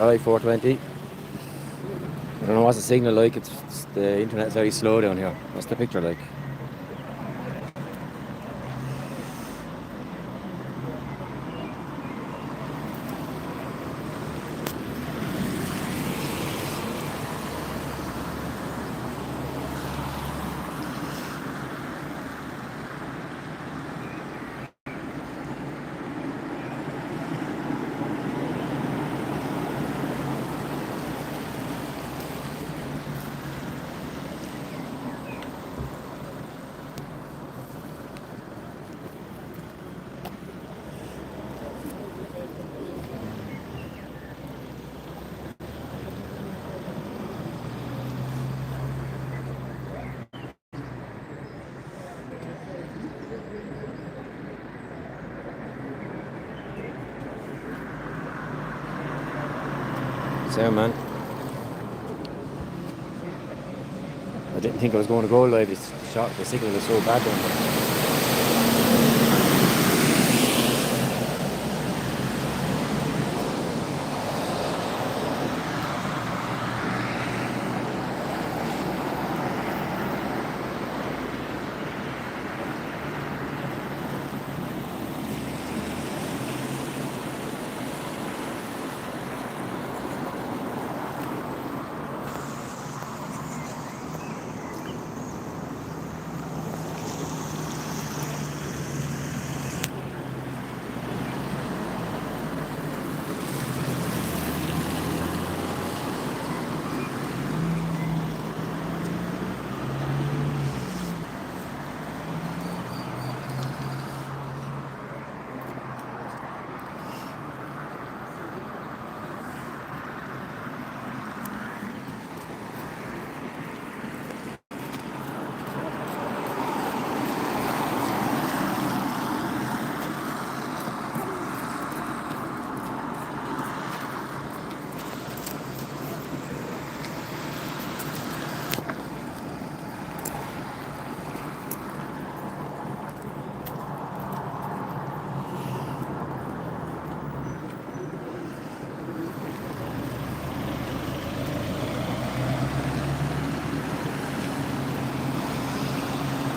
Alright, 420. I don't know what's the signal like. It's the internet's very slow down here. What's the picture like? Same, man. I didn't think I was going to go live. The signal was so bad down there.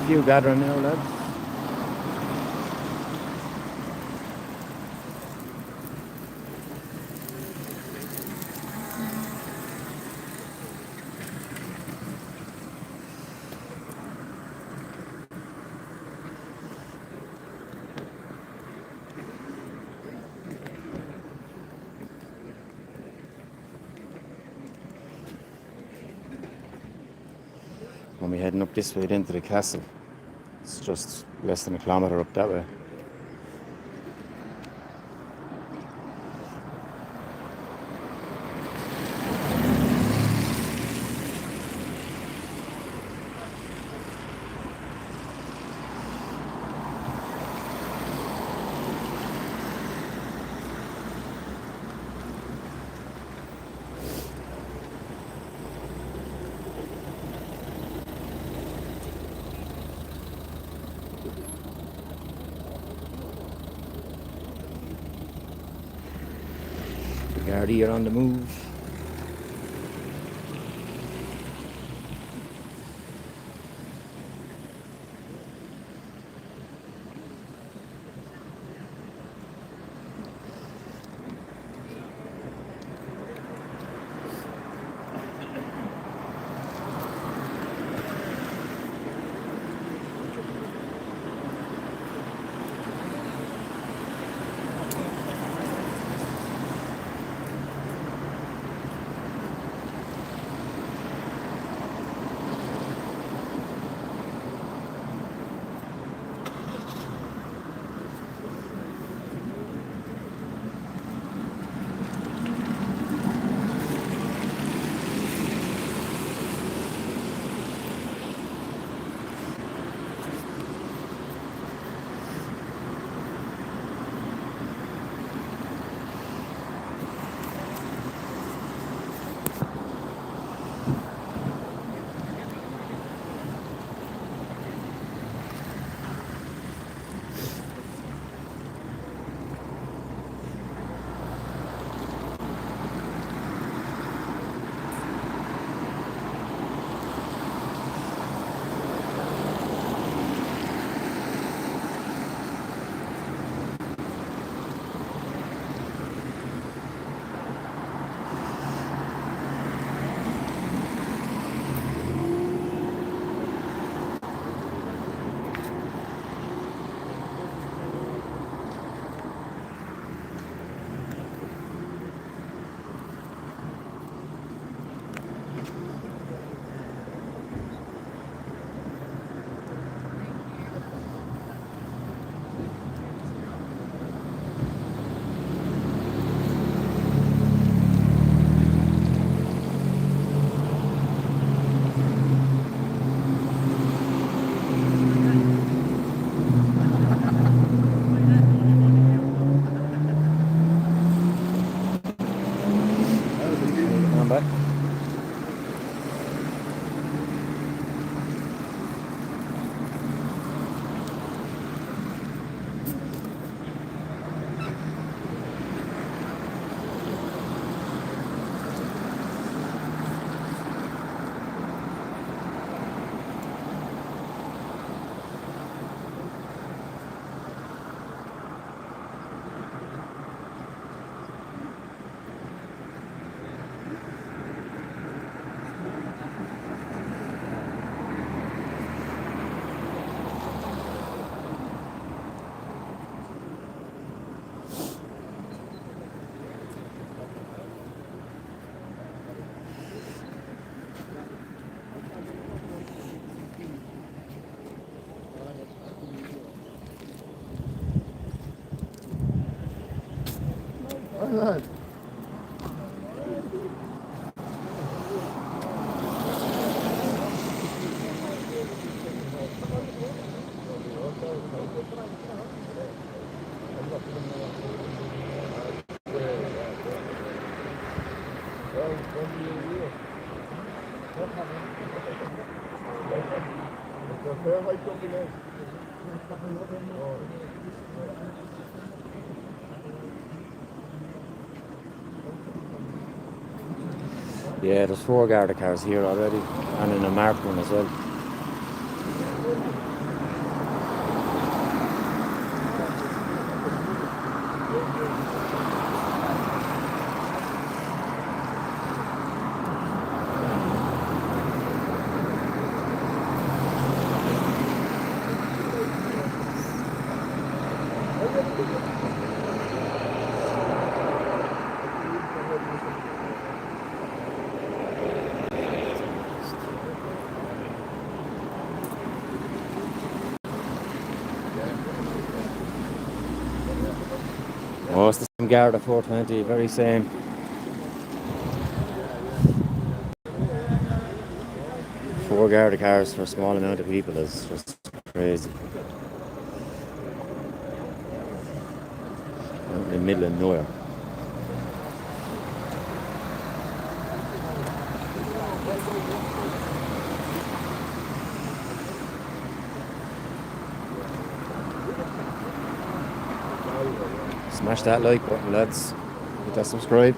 Few gathering now, lads. When we're heading up this way into the castle, it's just less than a kilometre up that way. Gardaí are on the move. Yeah, there's 4 Garda cars here already, and in a marked one as well. Oh, it's the same Garda 420, very same. Four Garda cars for a small amount of people is just crazy. Out in the middle of nowhere. Smash that like button, lads. Hit that subscribe.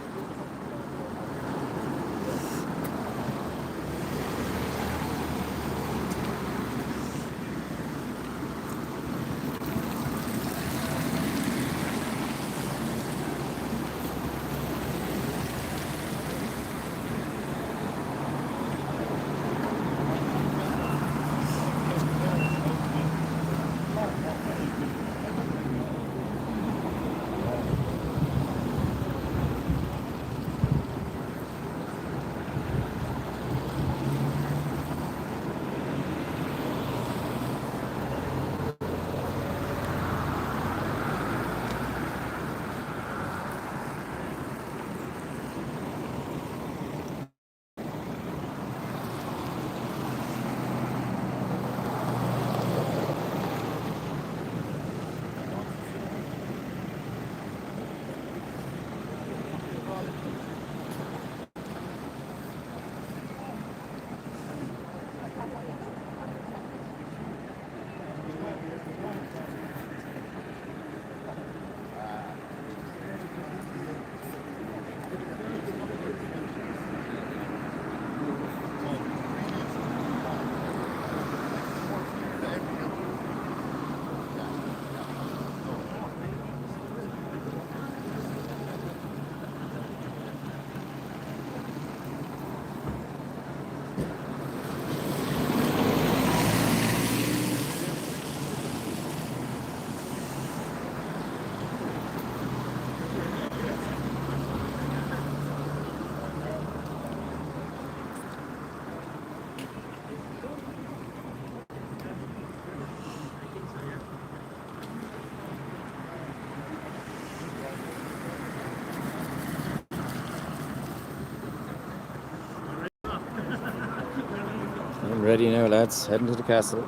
I'm ready now, lads. Heading to the castle.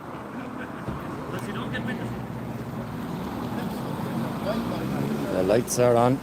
The lights are on.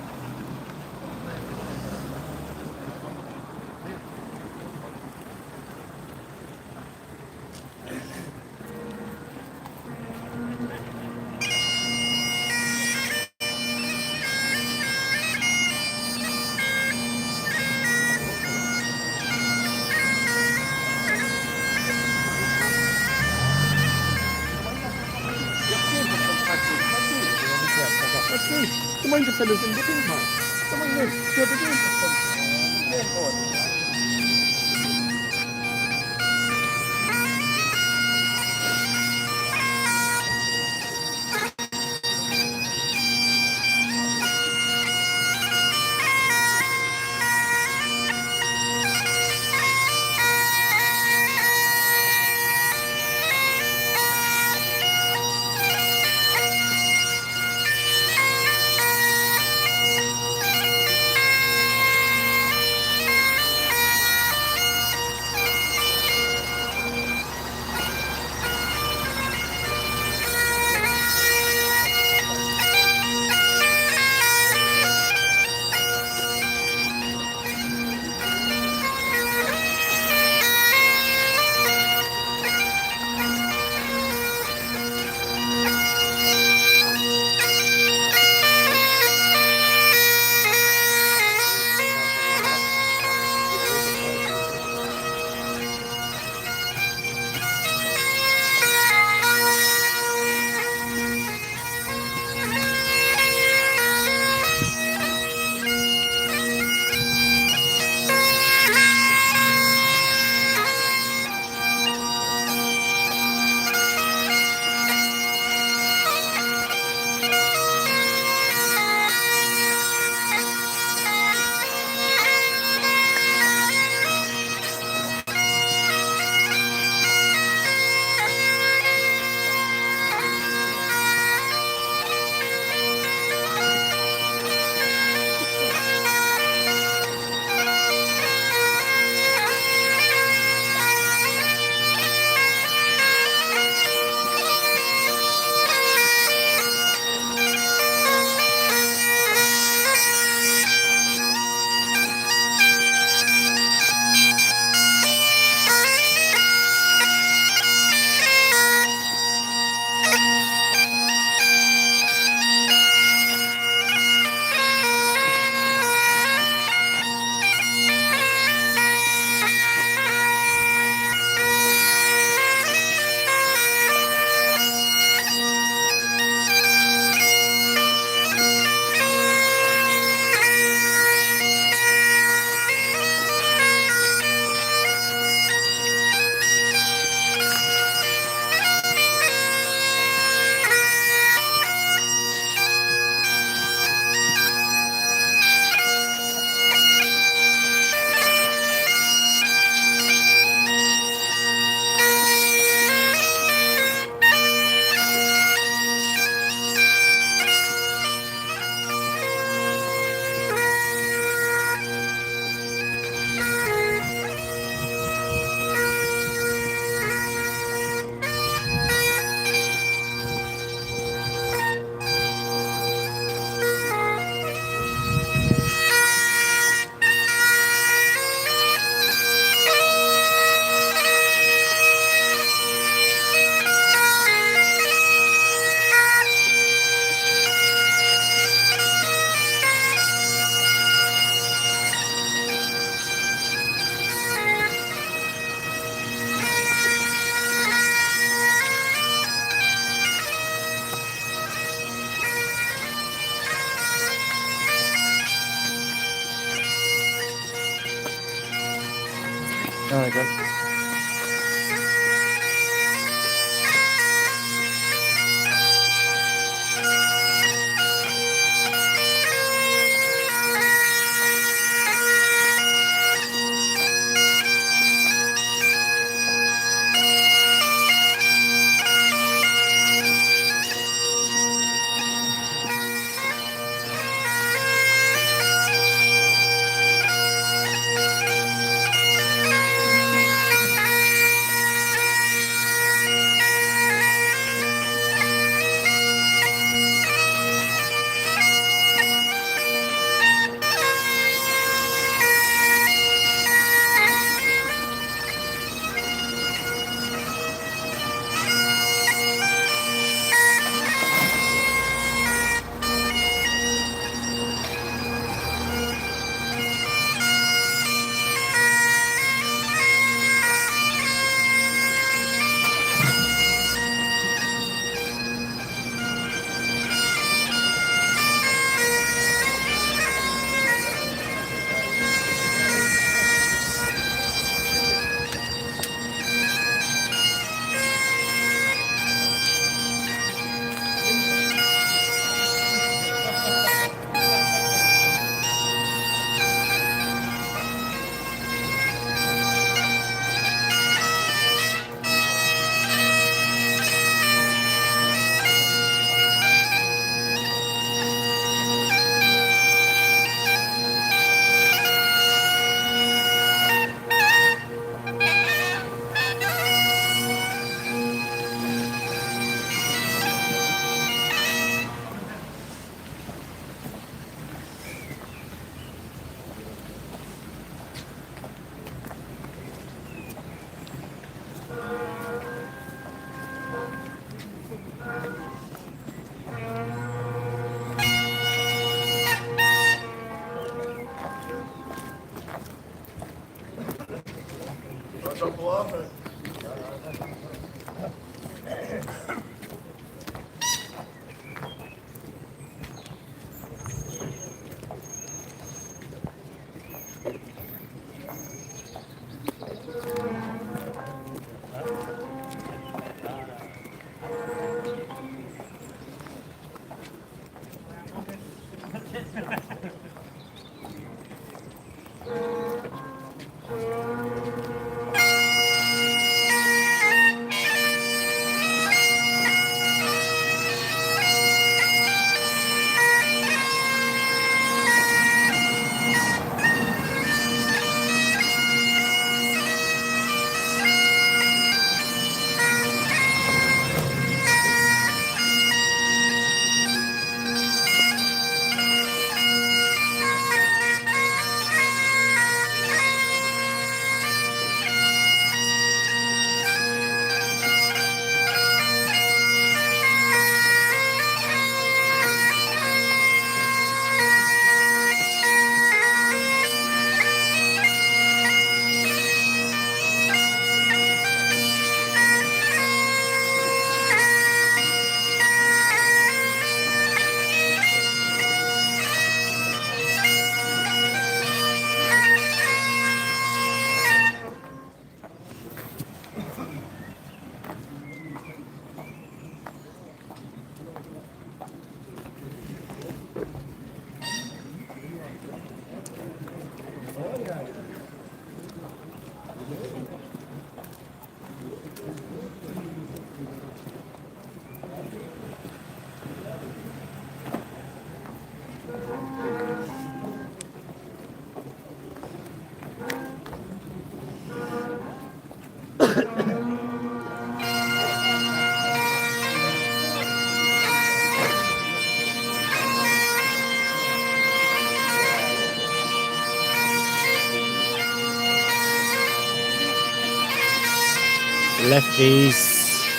Lefties.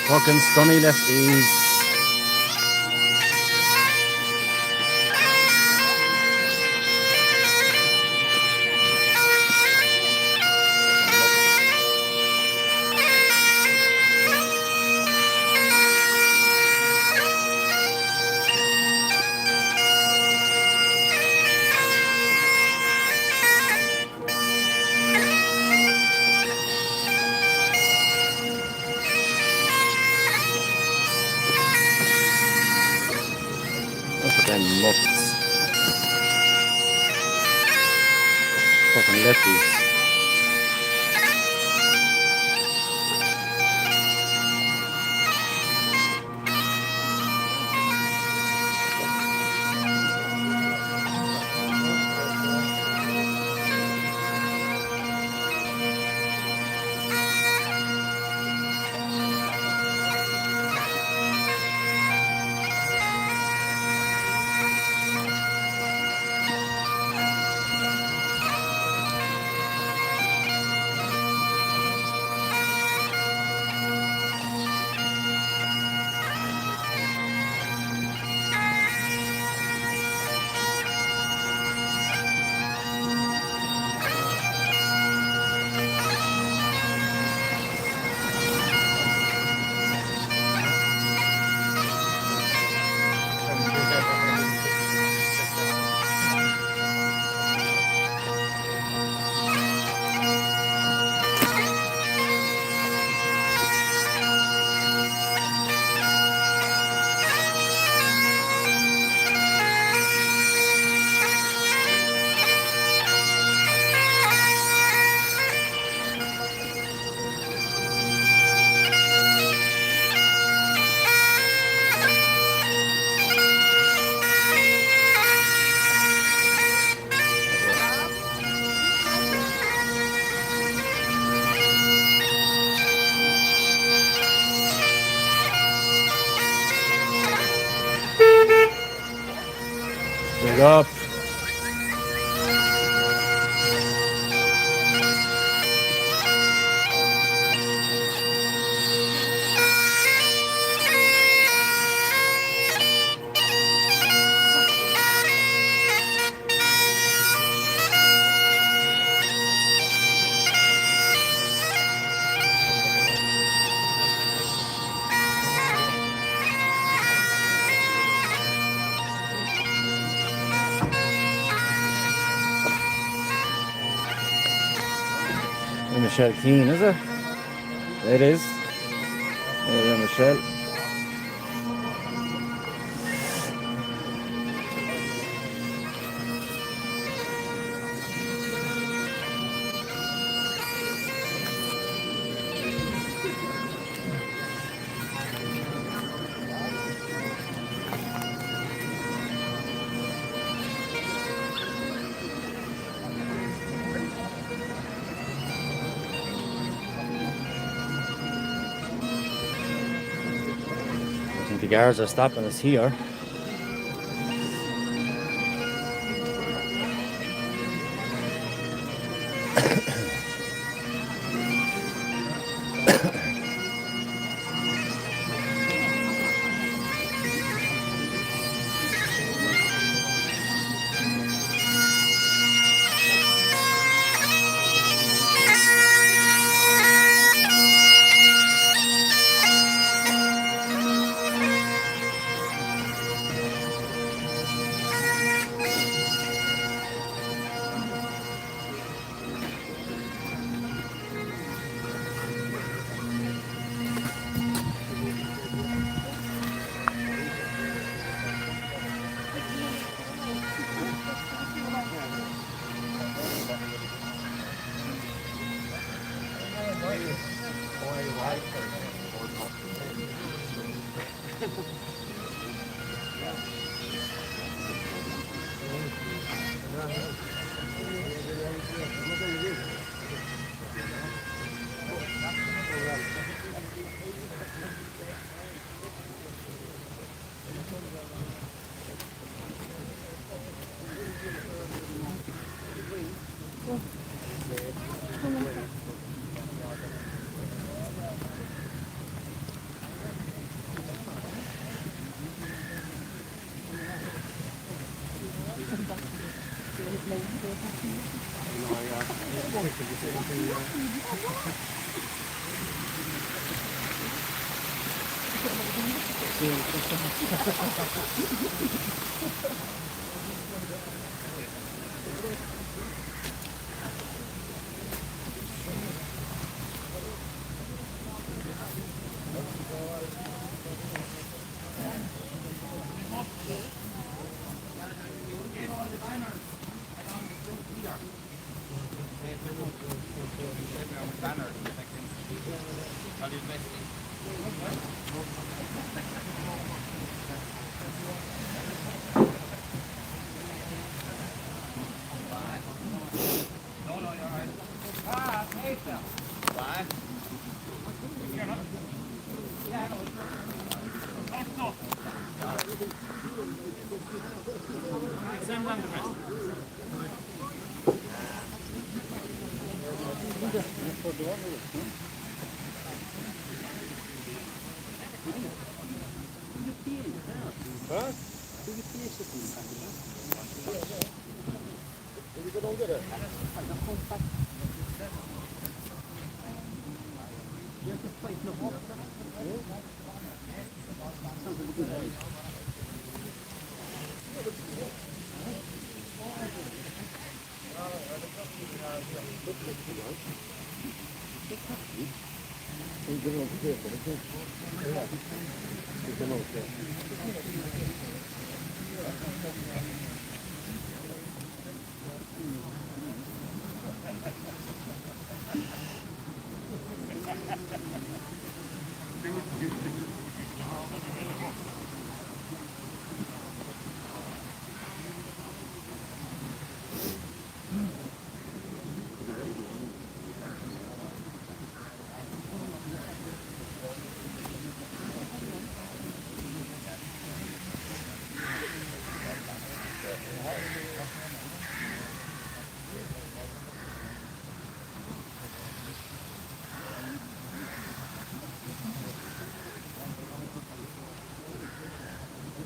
Fucking scummy lefties. Muppets. Fucking lefties. Big up. Michelle Keane, is it? It is. Yeah, Michelle. I think the guards are stopping us here.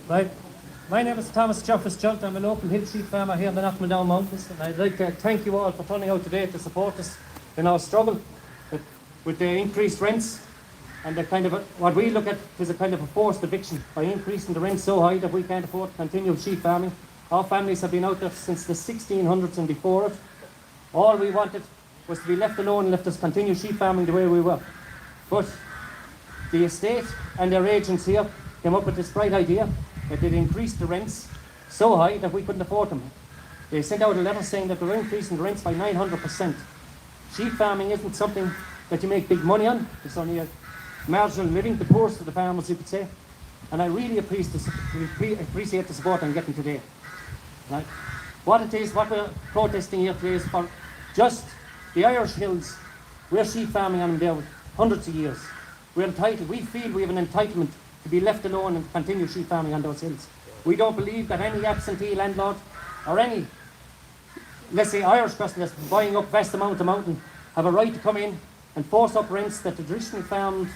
Right. My name is Thomas Jeffers Junt. I'm a local hill sheep farmer here in the Knockmaldown Mountains, and I'd like to thank you all for turning out today to support us in our struggle with the increased rents and the kind of what we look at is a kind of a forced eviction by increasing the rent so high that we can't afford to continue sheep farming. Our families have been out there since the 1600s and before it. All we wanted was to be left alone and let us continue sheep farming the way we were. But the estate and their agents here came up with this bright idea that they'd increase the rents so high that we couldn't afford them. They sent out a letter saying that they're increasing the rents by 900%. Sheep farming isn't something that you make big money on. It's only a marginal living, the poorest of the farmers, you could say. And I really appreciate the support I'm getting today. Right? What we're protesting here today is for just the Irish hills. We're sheep farming on them there with hundreds of years. We're entitled, we feel we have an entitlement to be left alone and continue sheep farming on those hills. We don't believe that any absentee landlord or any, let's say, Irish person that's buying up vast amounts of mountain have a right to come in and force up rents that the traditional farms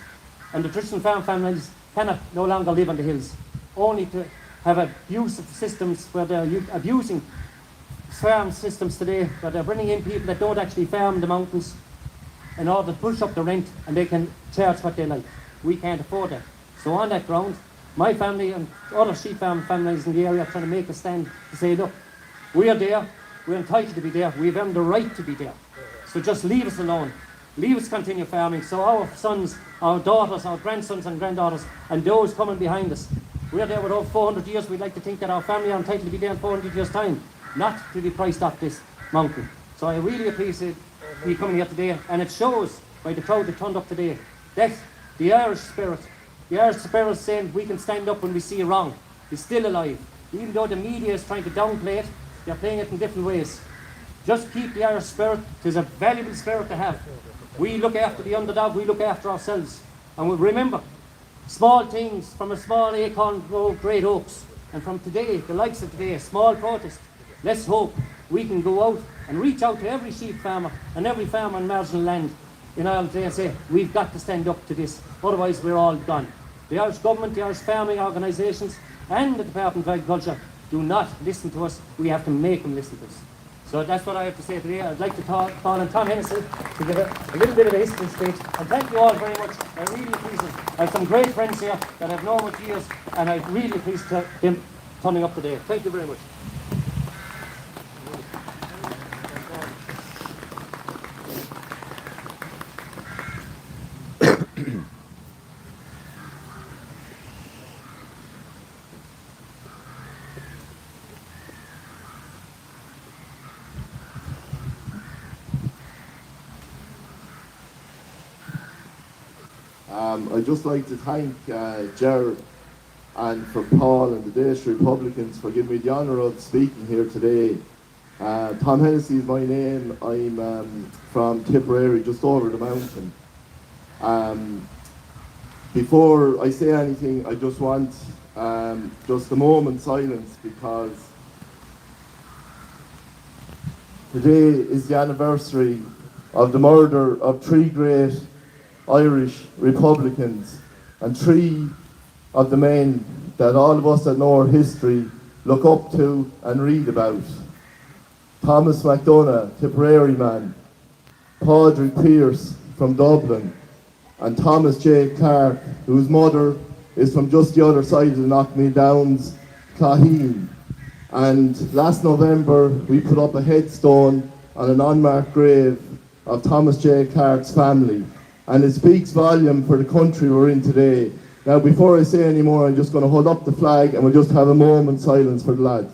and the traditional farm families cannot no longer live on the hills. Only to have abusive systems where they're abusing farm systems today, where they're bringing in people that don't actually farm the mountains in order to push up the rent and they can charge what they like. We can't afford that. So on that ground, my family and other sheep farm families in the area are trying to make a stand to say, look, we're there, we're entitled to be there, we've earned the right to be there. So just leave us alone. Leave us continue farming so our sons, our daughters, our grandsons and granddaughters and those coming behind us, we're there with over 400 years, we'd like to think that our family are entitled to be there in 400 years' time, not to be priced off this mountain. So I really appreciate you coming here today, and it shows by the crowd that turned up today that the Irish spirit is saying we can stand up when we see wrong, is still alive. Even though the media is trying to downplay it, they're playing it in different ways. Just keep the Irish spirit. It is a valuable spirit to have. We look after the underdog, we look after ourselves. And we remember, small things, from a small acorn grow great oaks. And from today, the likes of today, a small protest, let's hope we can go out and reach out to every sheep farmer and every farmer on marginal land in Ireland today and say, we've got to stand up to this, otherwise we're all gone. The Irish government, the Irish farming organisations and the Department of Agriculture do not listen to us. We have to make them listen to us. So that's what I have to say today. I'd like to call on Tom Hennessy to give a little bit of a history speech. And thank you all very much. I really appreciate it. I have some great friends here that I've known for years, and I really appreciate them turning up today. Thank you very much. I'd just like to thank Ger and for Paul and the Danish Republicans for giving me the honour of speaking here today. Tom Hennessy is my name. I'm from Tipperary, just over the mountain. Before I say anything, I just want just a moment's silence, because today is the anniversary of the murder of 3 great Irish Republicans, and 3 of the men that all of us that know our history look up to and read about. Thomas MacDonagh, Tipperary man, Padraig Pearse from Dublin, and Thomas J. Clark, whose mother is from just the other side of the Knockmeal Downs, Claheen. And last November we put up a headstone on an unmarked grave of Thomas J. Clark's family, and it speaks volume for the country we're in today. Now, before I say any more, I'm just going to hold up the flag and we'll just have a moment's silence for the lads.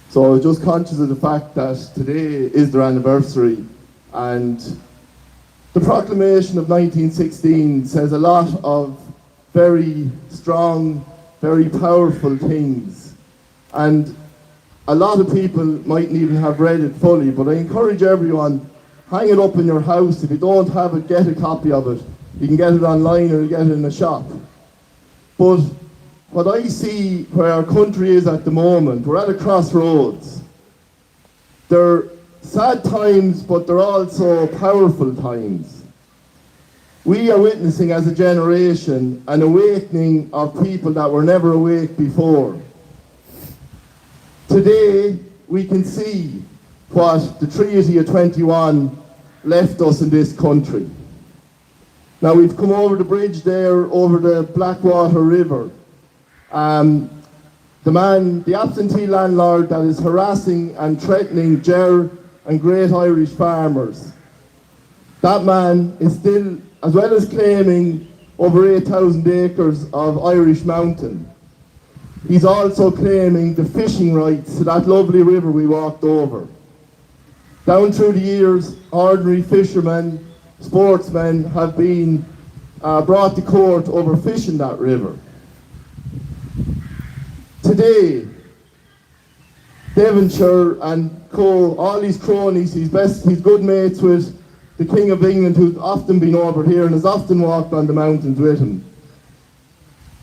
So I was just conscious of the fact that today is their anniversary, and the proclamation of 1916 says a lot of very strong, very powerful things, and a lot of people mightn't even have read it fully, but I encourage everyone, hang it up in your house. If you don't have it, get a copy of it. You can get it online or you get it in a shop. But what I see where our country is at the moment, we're at a crossroads. They're sad times, but they're also powerful times. We are witnessing as a generation an awakening of people that were never awake before. Today, we can see what the Treaty of 21 left us in this country. Now, we've come over the bridge there, over the Blackwater River. The absentee landlord that is harassing and threatening Ger and great Irish farmers. That man is still, as well as claiming over 8,000 acres of Irish mountain, he's also claiming the fishing rights to that lovely river we walked over. Down through the years, ordinary fishermen, sportsmen have been brought to court over fishing that river. Today, Devonshire and all his cronies, he's good mates with the King of England, who's often been over here and has often walked on the mountains with him.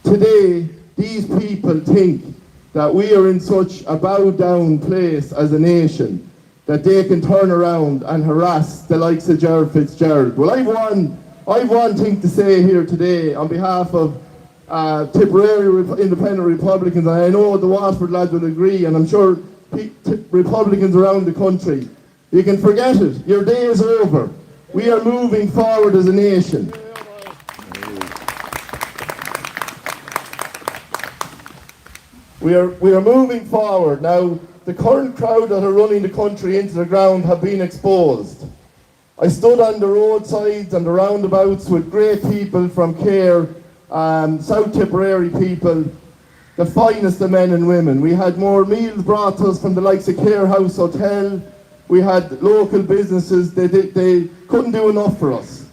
Today, these people think that we are in such a bowed down place as a nation that they can turn around and harass the likes of Gerard Fitzgerald. Well, I've one thing to say here today on behalf of Tipperary Independent Republicans, and I know the Waterford lads will agree, and I'm sure Republicans around the country. You can forget it. Your day is over. We are moving forward as a nation. We are moving forward. Now, the current crowd that are running the country into the ground have been exposed. I stood on the roadsides and the roundabouts with great people from Care, South Tipperary people, the finest of men and women. We had more meals brought to us from the likes of Care House Hotel. We had local businesses. They couldn't do enough for us.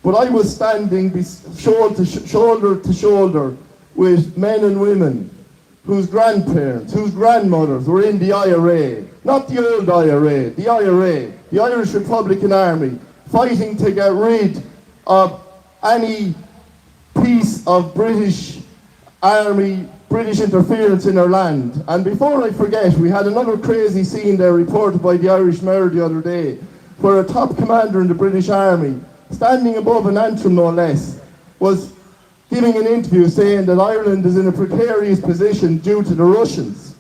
But I was standing shoulder to shoulder with men and women whose grandparents, whose grandmothers were in the IRA. Not the old IRA, the IRA, the Irish Republican Army, fighting to get rid of any piece of British Army, British interference in our land. And before I forget, we had another crazy scene there reported by the Irish Mayor the other day, where a top commander in the British Army, standing above an antrim no less, was giving an interview saying that Ireland is in a precarious position due to the Russians.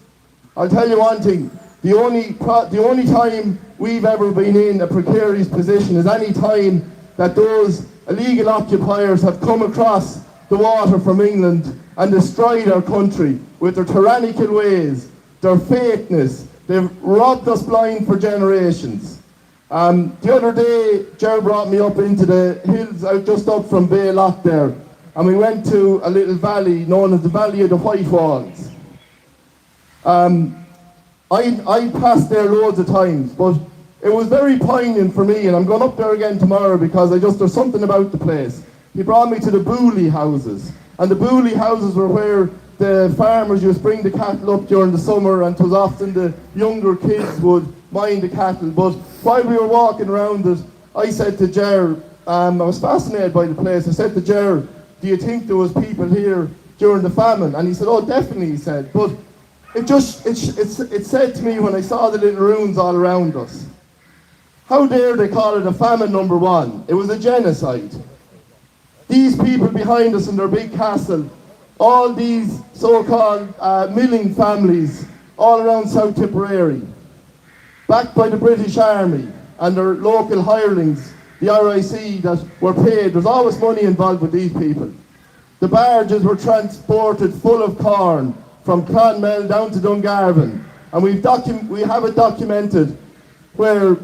I'll tell you one thing, the only time we've ever been in a precarious position is any time that those illegal occupiers have come across the water from England and destroyed our country with their tyrannical ways, their fakeness, They've robbed us blind for generations. The other day, Ger brought me up into the hills out just up from Bay Loch there, and we went to a little valley known as the Valley of the White Walls. I passed there loads of times, but it was very poignant for me, and I'm going up there again tomorrow because there's something about the place. He brought me to the Booley houses, and the Booley houses were where the farmers used to bring the cattle up during the summer, and it was often the younger kids would mind the cattle. But while we were walking around it, I said to Ger, I was fascinated by the place, I said to Ger, do you think there was people here during the famine? And he said, oh definitely, he said, but it said to me when I saw the little ruins all around us, how dare they call it a famine number one? It was a genocide. These people behind us in their big castle, all these so-called milling families all around South Tipperary, backed by the British Army and their local hirelings, the RIC that were paid. There's always money involved with these people. The barges were transported full of corn from Clonmel down to Dungarvan, and we have it documented where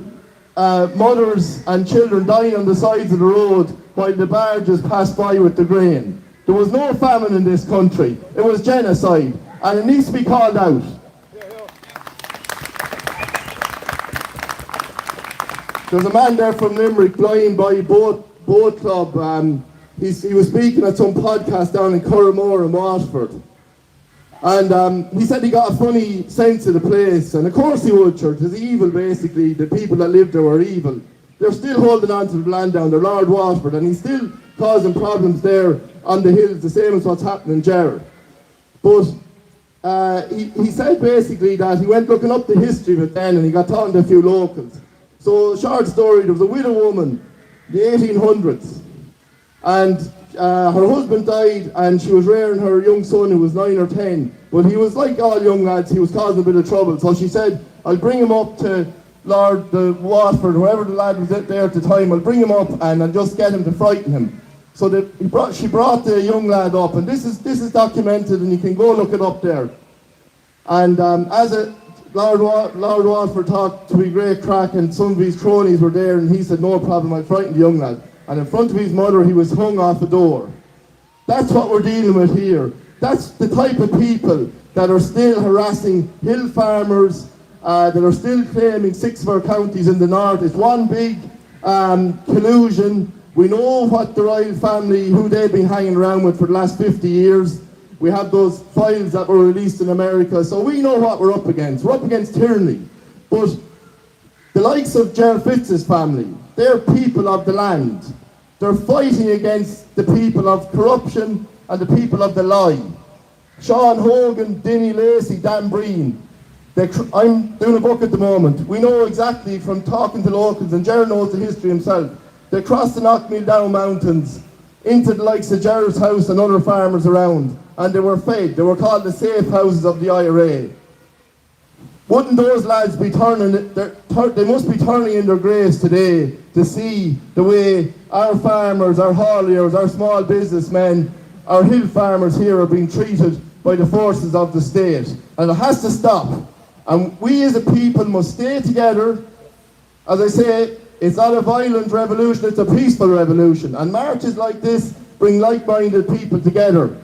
mothers and children dying on the sides of the road while the barges passed by with the grain. There was no famine in this country. It was genocide, and it needs to be called out. There's a man there from Limerick, blind by boat club. He was speaking at some podcast down in Curramore in Waterford. And he said he got a funny sense of the place, and of course he would, church. It's evil, basically. The people that lived there were evil. They're still holding on to the land down there, Lord Waterford, and he's still causing problems there on the hills, the same as what's happening in Gerard. But he said basically that he went looking up the history of it then, and he got talking to a few locals. So, short story, there was a widow woman, the 1800s, and her husband died, and she was rearing her young son who was 9 or 10, but he was like all young lads, he was causing a bit of trouble. So she said, I'll bring him up to Lord the Waterford, whoever the lad was there at the time, I'll bring him up and I'll just get him to frighten him. So she brought the young lad up, and this is documented, and you can go look it up there. And Lord Waterford thought to be great crack, and some of his cronies were there, and he said, no problem, I'll frighten the young lad. And in front of his mother, he was hung off a door. That's what we're dealing with here. That's the type of people that are still harassing hill farmers, that are still claiming 6 of our counties in the north. It's one big collusion. We know what the royal family, who they've been hanging around with for the last 50 years. We have those files that were released in America, so we know what we're up against. We're up against tyranny. But the likes of Gerald Fitz's family, they're people of the land. They're fighting against the people of corruption and the people of the lie. Sean Hogan, Dinny Lacey, Dan Breen. I'm doing a book at the moment. We know exactly from talking to locals, and Gerald knows the history himself. They crossed the Knockmeal Down Mountains into the likes of Gerald's house and other farmers around, and they were fed. They were called the safe houses of the IRA. Wouldn't those lads be they must be turning in their graves today to see the way our farmers, our hauliers, our small businessmen, our hill farmers here are being treated by the forces of the state. And it has to stop. And we as a people must stay together. As I say, it's not a violent revolution, it's a peaceful revolution. And marches like this bring like-minded people together.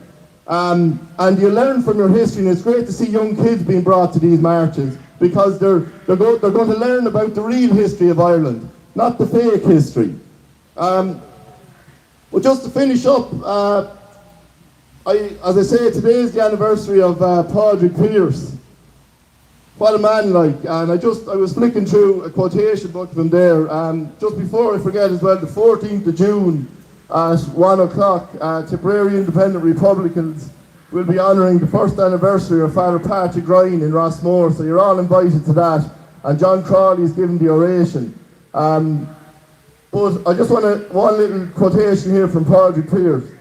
And you learn from your history, and it's great to see young kids being brought to these marches, because they're going to learn about the real history of Ireland, not the fake history. But just to finish up, as I say, today is the anniversary of Padraig Pearse. What a man, like. And I was flicking through a quotation book of him there. Just before I forget as well, the 14th of June at 1 o'clock, Tipperary Independent Republicans will be honouring the first anniversary of Father Patrick Ryan in Lismore, so you're all invited to that. And John Crawley is giving the oration. But I just want one little quotation here from Padraig Pearse.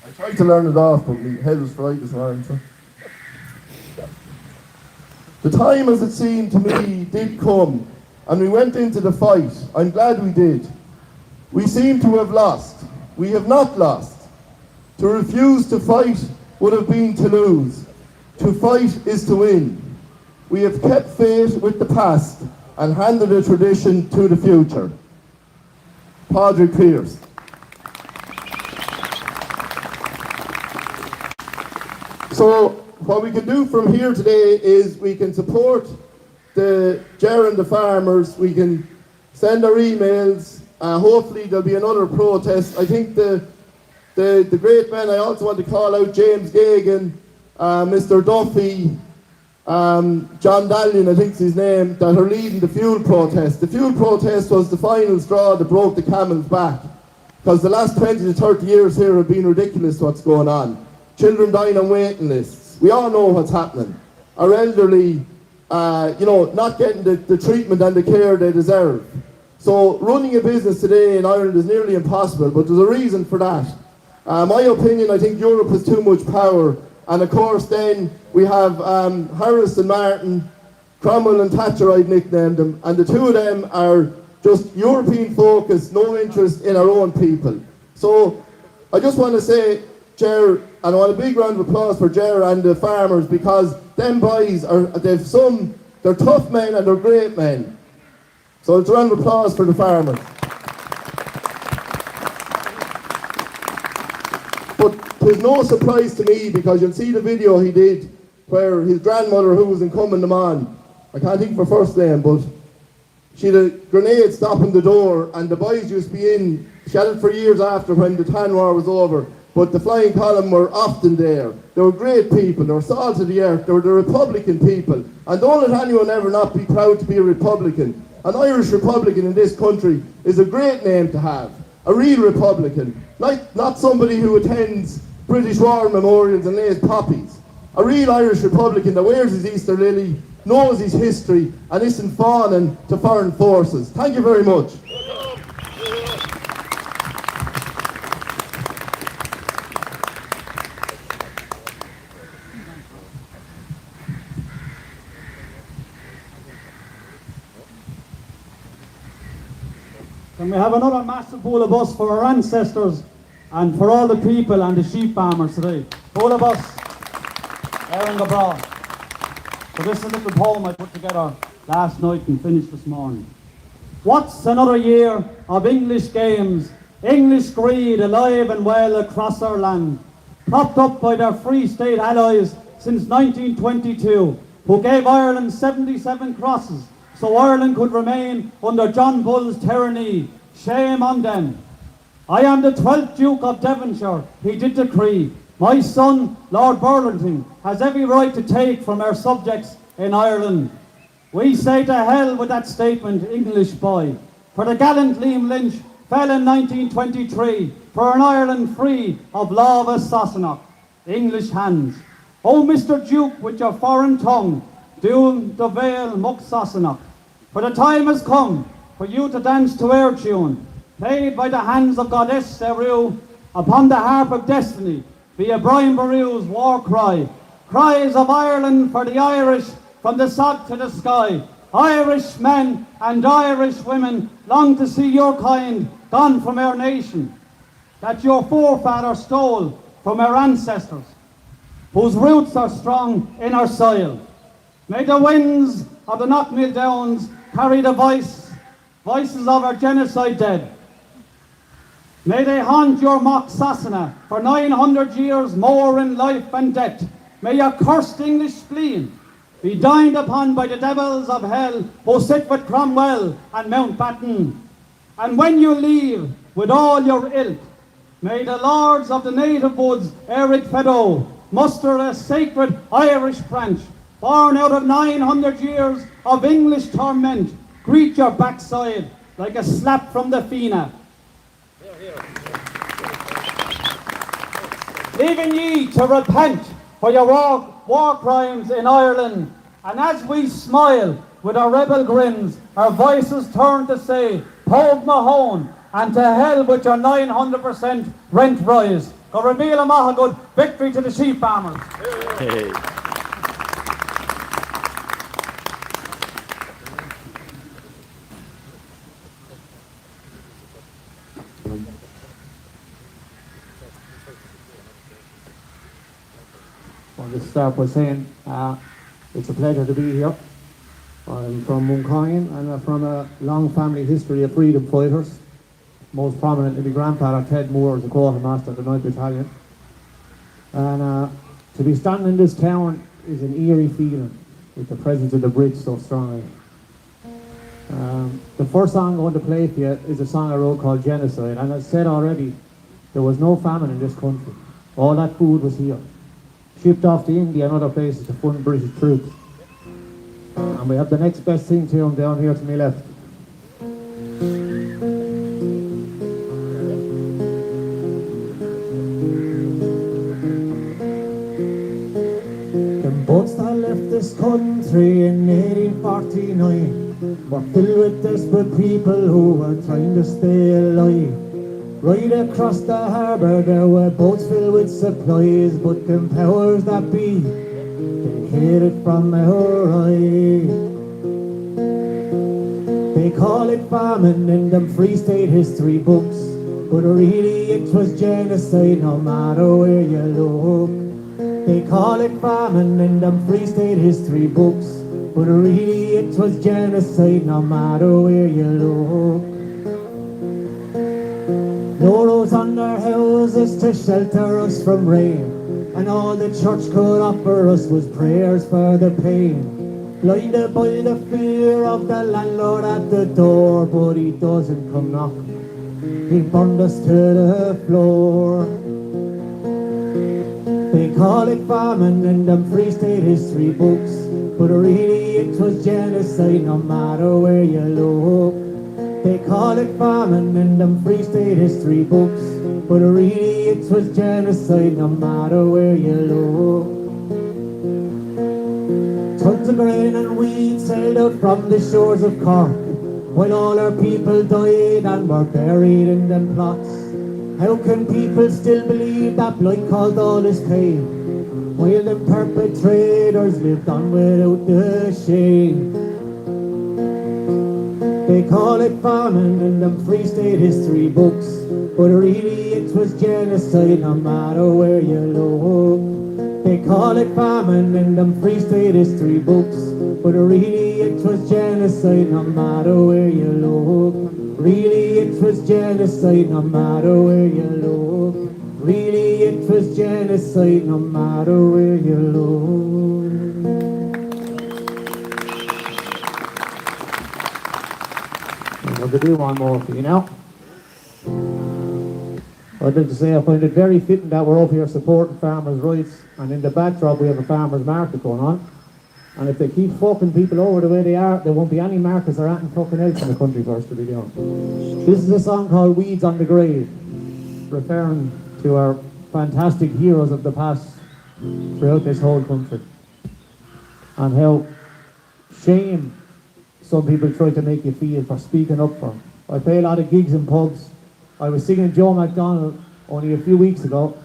I tried to learn it off, but my head was fried this morning. So. The time, as it seemed to me, did come, and we went into the fight. I'm glad we did. We seem to have lost. We have not lost. To refuse to fight would have been to lose. To fight is to win. We have kept faith with the past and handed the tradition to the future. Padre Pierce. So what we can do from here today is we can support the Ger and the farmers, we can send our emails, hopefully there'll be another protest. I think the great men, I also want to call out James Gagan, Mr. Duffy, John Dallion, I think is his name, that are leading the fuel protest. The fuel protest was the final straw that broke the camel's back, because the last 20 to 30 years here have been ridiculous what's going on. Children dying on waiting lists. We all know what's happening. Our elderly, not getting the treatment and the care they deserve. So running a business today in Ireland is nearly impossible, but there's a reason for that. My opinion, I think Europe has too much power, and of course then we have Harris and Martin, Cromwell and Thatcher I'd nicknamed them, and the two of them are just European focused, no interest in our own people. So I just want to say, Ger, and I want a big round of applause for Ger and the farmers, because them boys they're tough men and they're great men. So it's a round of applause for the farmers. But there's no surprise to me, because you'll see the video he did where his grandmother, who was incumbent him on, I can't think of her first name, but she had a grenade stopping the door, and the boys used to be in, she had it for years after when the Tan War was over, but the Flying Column were often there. They were great people, they were salt of the earth, they were the Republican people, and don't let anyone ever not be proud to be a Republican. An Irish Republican in this country is a great name to have, a real Republican, not somebody who attends British War memorials and lays poppies. A real Irish Republican that wears his Easter lily, knows his history, and isn't fawning to foreign forces. Thank you very much. Can we have another massive bowl of us for our ancestors and for all the people and the sheep farmers today? Bowl of us, Aaron Gabra. So this is a little poem I put together last night and finished this morning. What's another year of English games, English greed alive and well across our land, propped up by their Free State allies since 1922, who gave Ireland 77 crosses so Ireland could remain under John Bull's tyranny. Shame on them. I am the 12th Duke of Devonshire, he did decree. My son, Lord Burlington, has every right to take from our subjects in Ireland. We say to hell with that statement, English boy. For the gallant Liam Lynch fell in 1923 for an Ireland free of lawless Sassenach. English hands. Oh, Mr. Duke, with your foreign tongue, doom the veil muck Sassenach. For the time has come for you to dance to our tune, played by the hands of Goddess Eru, upon the harp of destiny, be a Brian Boru's war cry. Cries of Ireland for the Irish, from the sod to the sky. Irish men and Irish women long to see your kind gone from our nation, that your forefathers stole from our ancestors, whose roots are strong in our soil. May the winds of the Knockmill Downs carry the voices of our genocide dead. May they haunt your mock Sassenach for 900 years more in life and death. May your cursed English spleen be dined upon by the devils of hell who sit with Cromwell and Mountbatten. And when you leave with all your ilk, may the lords of the native woods, Eric Feddo, muster a sacred Irish branch, born out of 900 years of English torment, greet your backside like a slap from the Fina. Leaving ye to repent for your war crimes in Ireland, and as we smile with our rebel grins, our voices turn to say, Pogue Mahone, and to hell with your 900% rent rise. Go Ramila Mahagud, victory to the sheep farmers. Hey. want to start by saying it's a pleasure to be here. I'm from Muncoin and I'm from a long family history of freedom fighters. Most prominently, my grandfather Ted Moore was a quartermaster of the 9th Battalion. And to be standing in this town is an eerie feeling with the presence of the bridge so strong. The first song I'm going to play for you is a song I wrote called Genocide, and as I said already, there was no famine in this country. All that food was here, shipped off to India and other places to fund British troops. And we have the next best thing tune down here to my left. The boats that left this country in 1849 were filled with desperate people who were trying to stay alive. Right across the harbour there were boats filled with supplies, but the powers that be, they hid it from our eye. They call it famine in them Free State history books, but really it was genocide no matter where you look. They call it famine in them Free State history books, but really it was genocide no matter where you look. No roads on their houses to shelter us from rain, and all the church could offer us was prayers for the pain. Blinded by the fear of the landlord at the door, but he doesn't come knocking, he burned us to the floor. They call it famine in them Free State history books, but really it was genocide no matter where you look. They call it famine in them Free State history books, but really it was genocide no matter where you look. Tons of grain and wheat sailed out from the shores of Cork, while all our people died and were buried in them plots. How can people still believe that blood caused all this pain, while the perpetrators lived on without the shame? They call it famine in them Free State history books, but really it was genocide no matter where you look. They call it famine in them Free State history books, but really it was genocide no matter where you look. Really it was genocide no matter where you look. Really it was genocide no matter where you look. I'm going to do one more for you now. I'd like to say I find it very fitting that we're up here supporting farmers' rights, and in the backdrop we have a farmers' market going on. And if they keep fucking people over the way they are, there won't be any markets or anything fucking else in the country for us to be doing. This is a song called Weeds on the Grave, referring to our fantastic heroes of the past throughout this whole country, and how shame some people try to make you feel for speaking up for them. I play a lot of gigs in pubs. I was singing Joe McDonald only a few weeks ago,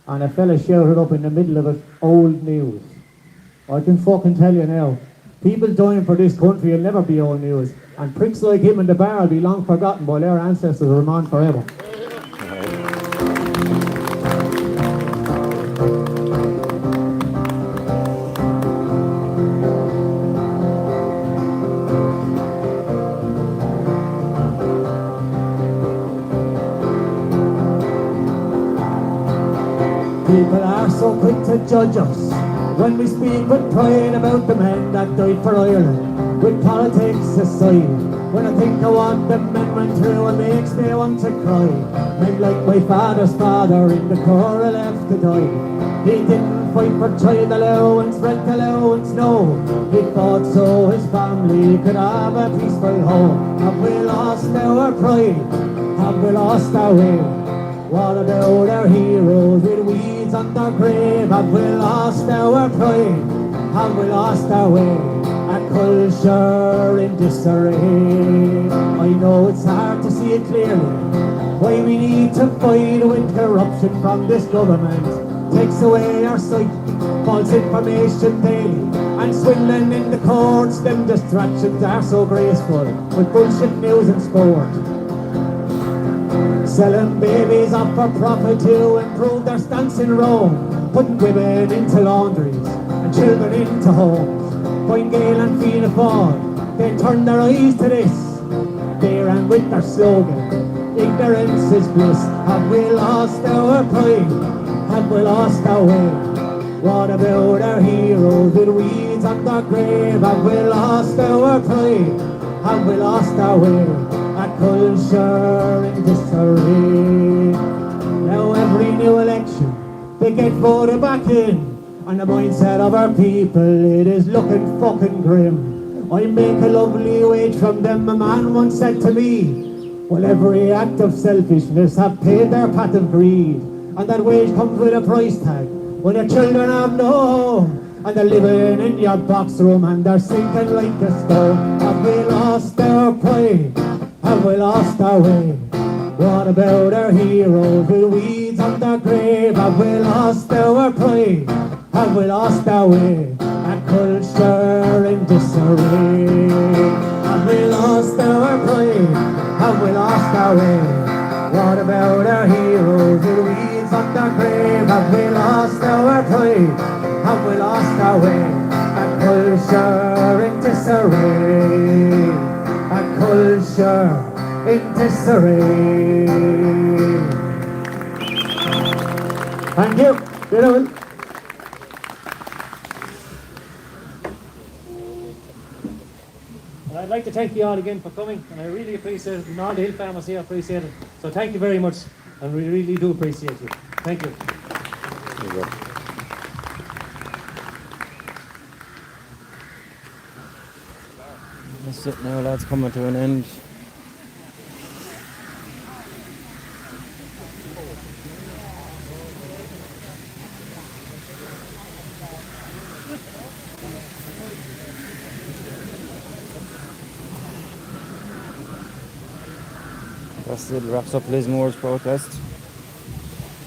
and a fella shouted up in the middle of it, "Old news." I can fucking tell you now, people dying for this country will never be old news, and pricks like him in the bar will be long forgotten while our ancestors are on forever. People are so quick to judge us when we speak with pride about the men that died for Ireland. With politics aside, when I think of what the men went through, it makes me want to cry. Men like my father's father in the Corps left to die. He didn't fight for child allowance, rent allowance, no. He fought so his family could have a peaceful home. Have we lost our pride? Have we lost our way? What about our heroes with weeds on their grave? Have we lost our pride? Have we lost our way? A culture in disarray. I know it's hard to see it clearly, why we need to fight with corruption from this government. Takes away our sight, false information daily, and swindling in the courts. Them distractions are so graceful with bullshit news and sport. Selling babies up for profit to improve their stance in Rome. putting women into laundries and children into homes. Fine Gael and Fianna Fáil, they turned their eyes to this. They ran with their slogan, ignorance is bliss. Have we lost our pride? Have we lost our way? What about our heroes with weeds on their grave? Have we lost our pride? Have we lost our way? A culture in disarray. Now every new election, they get voted back in. And the mindset of our people, it is looking fucking grim. I make a lovely wage from them, a man once said to me. Well, every act of selfishness have paid their path of greed. And that wage comes with a price tag. When your children have no home, and they're living in your box room, and they're sinking like a stone. Have we lost our pride? Have we lost our way? What about our heroes with weeds on their grave? Have we lost our pride? Have we lost our way? A culture in disarray. Have we lost our pride? Have we lost our way? What about our heroes with weeds on their grave? Have we lost our pride? Have we lost our way? A culture in disarray. A culture in disarray. Thank you. Beautiful. I'd like to thank you all again for coming, and I really appreciate it, and all the hill farmers here appreciate it. So thank you very much, and we really do appreciate you. Thank you. There you go. That's it now, lads, coming to an end. That's it, wraps up Lismore's protest.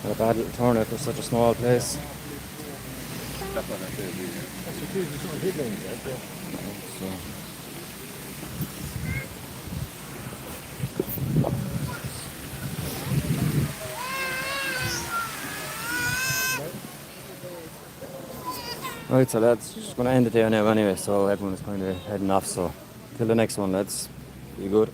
What a bad little turnout for such a small place. So. Right, so lads, just going to end it there now anyway, so everyone's kind of heading off, so till the next one, lads, be good.